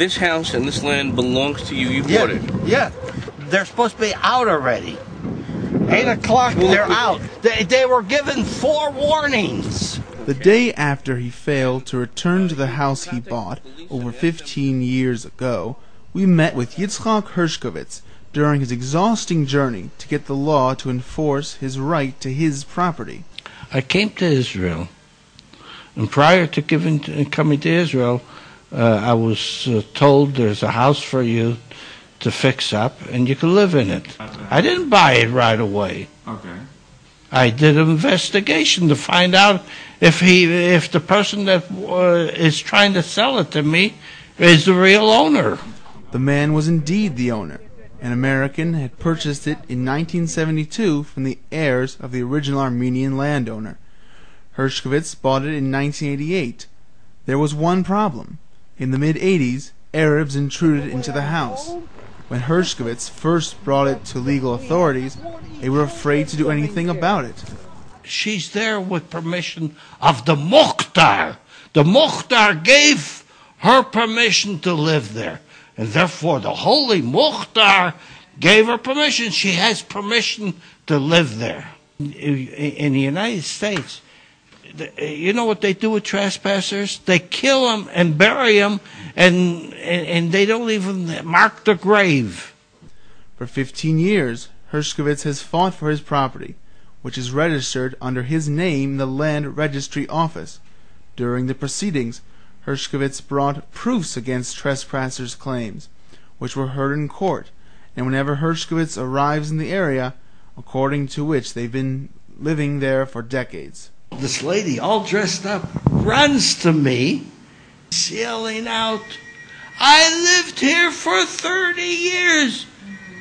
this house and this land belongs to you. You bought it. Yeah. They're supposed to be out already. 8 o'clock, they're out. They were given 4 warnings. The day after he failed to return to the house he bought over 15 years ago, we met with Yitzchak Hershkovitz during his exhausting journey to get the law to enforce his right to his property. I came to Israel, and prior to coming to Israel, I was told there's a house for you to fix up, and you can live in it. I didn't buy it right away. Okay. I did an investigation to find out if the person that is trying to sell it to me is the real owner. The man was indeed the owner. An American had purchased it in 1972 from the heirs of the original Armenian landowner. Hershkovitz bought it in 1988. There was one problem. In the mid-'80s, Arabs intruded into the house. When Hershkovitz first brought it to legal authorities, they were afraid to do anything about it. She's there with permission of the Mukhtar. The Mukhtar gave her permission to live there. And therefore the holy Mukhtar gave her permission. She has permission to live there. In the United States, you know what they do with trespassers? They kill them and bury them, and they don't even mark the grave. For 15 years, Hershkovitz has fought for his property, which is registered under his name in the Land Registry Office. During the proceedings, Hershkovitz brought proofs against trespassers' claims, which were heard in court, and whenever Hershkovitz arrives in the area, according to which they've been living there for decades. This lady, all dressed up, runs to me, yelling out, "I lived here for 30 years.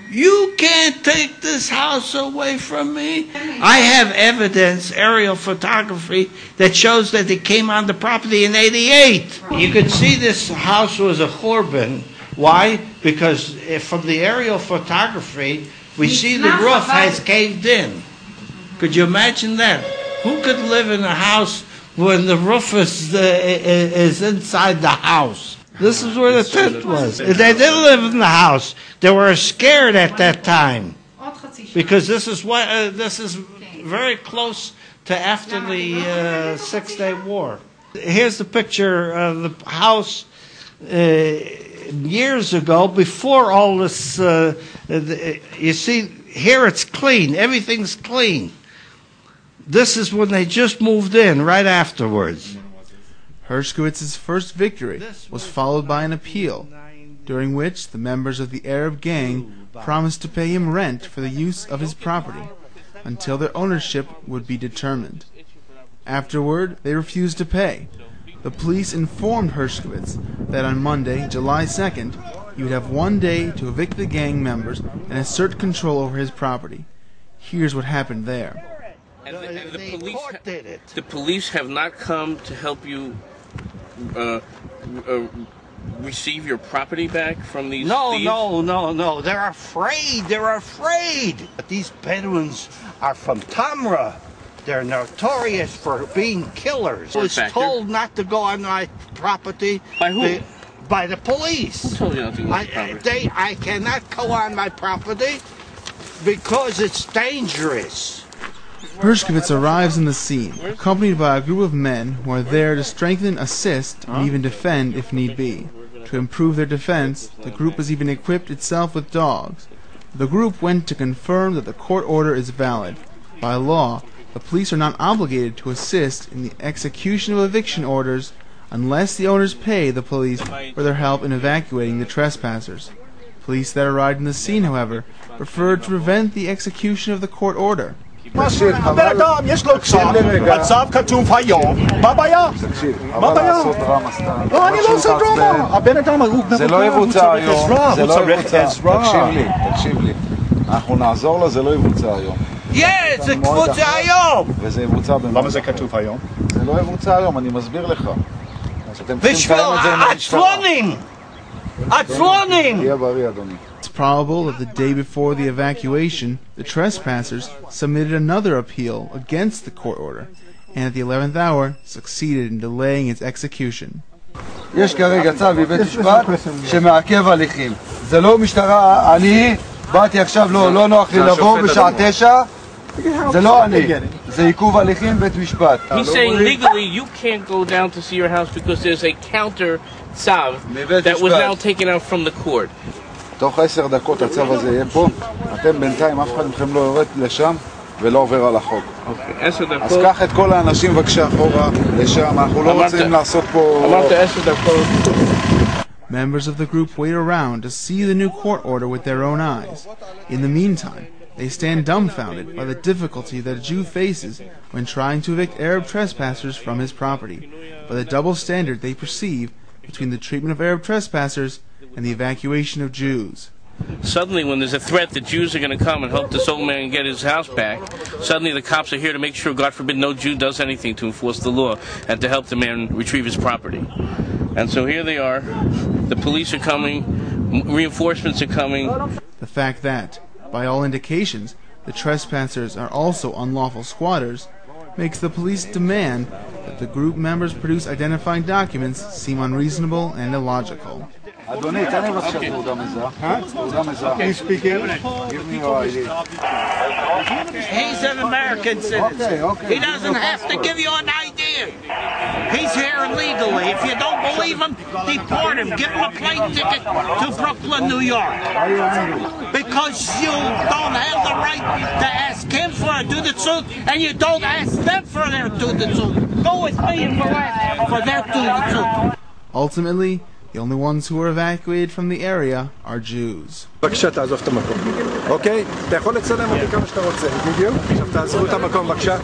You can't take this house away from me." I have evidence, aerial photography, that shows that it came on the property in '88. You could see this house was a korban. Why? Because from the aerial photography, we see the roof has caved in. Could you imagine that? Who could live in a house when the roof is inside the house? This is where the tent was. They didn't live in the house. They were scared at that time because this is very close to after the 6-Day War. Here's the picture of the house years ago, before all this. You see, here it's clean. Everything's clean. This is when they just moved in, right afterwards. Hershkovitz's first victory was followed by an appeal, during which the members of the Arab gang promised to pay him rent for the use of his property until their ownership would be determined. Afterward, they refused to pay. The police informed Hershkovitz that on Monday, July 2nd, he would have 1 day to evict the gang members and assert control over his property. Here's what happened there. And the police have not come to help you receive your property back from these thieves? No. They're afraid. But these Bedouins are from Tamra. They're notorious for being killers. I was told not to go on my property. By who? By the police. Who told you not to go on your property? I cannot go on my property because it's dangerous. Hershkovitz arrives on the scene, accompanied by a group of men who are there to strengthen, assist, and even defend if need be. To improve their defense, the group has even equipped itself with dogs. The group went to confirm that the court order is valid. By law, the police are not obligated to assist in the execution of eviction orders unless the owners pay the police for their help in evacuating the trespassers. Police that arrived on the scene, however, preferred to prevent the execution of the court order. הבן אדם יש לו צו, הצו כתוב היום, מה הבעיה? מה הבעיה? לא, אני לא עושה דרמה. הבן אדם הוא מבוקר, הוא צריך עזרה. תקשיב לי, אנחנו נעזור לו, זה לא יבוצע היום. זה יבוצע היום! וזה יבוצע במועד. למה זה כתוב היום? זה לא יבוצע היום, אני מסביר לך. בשביל עצלונים! תהיה בריא, אדוני. It's probable that the day before the evacuation, the trespassers submitted another appeal against the court order, and at the 11th hour succeeded in delaying its execution. יש כרגע צו מבית משפט שמעכב הליכים. זה לא משטרה, אני באתי עכשיו, לא נוח לי לבוא בשעה 9, זה לא אני, זה עיכוב הליכים בית משפט. He's saying legally you can't go down to see your house because there's a counter tzav that was now taken out from the court. תוך 10 דקות הצו הזה יהיה פה, אתם בינתיים אף אחד מכם לא יורד לשם ולא עובר על החוק. אז קח את כל האנשים בבקשה אחורה לשם, אנחנו לא רוצים לעשות פה... Members of the group wait around to see the new court order with their own eyes. In the meantime, they stand dumbfounded by the difficulty that a Jew faces when trying to evict Arab trespassers from his property, by the double standard they perceive between the treatment of Arab trespassers and the evacuation of Jews. Suddenly, when there's a threat that Jews are going to come and help this old man get his house back, suddenly the cops are here to make sure, God forbid, no Jew does anything to enforce the law and to help the man retrieve his property. And so here they are. The police are coming. Reinforcements are coming. The fact that, by all indications, the trespassers are also unlawful squatters makes the police demand that the group members produce identifying documents seem unreasonable and illogical. אדוני, תן לי בבקשה תעודה מזהה. תעודה מזהה. You speak English? Give me your ID. He's an American citizen. Okay. He doesn't have to give you an ID. He's here illegally. If you don't believe him, deport him. Give him a plane ticket to Brooklyn, New York. Why are you angry? Because you don't have the right to ask him for a Dudatzut, and you don't ask them for their Dudatzut. Go with me and go ask for their Dudatzut. Ultimately, the only ones who were evacuated from the area are Jews. בבקשה תעזוב את המקום, אוקיי? אתה יכול לצלם אותי כמה שאתה רוצה, בדיוק? עכשיו תעזבו את המקום בבקשה.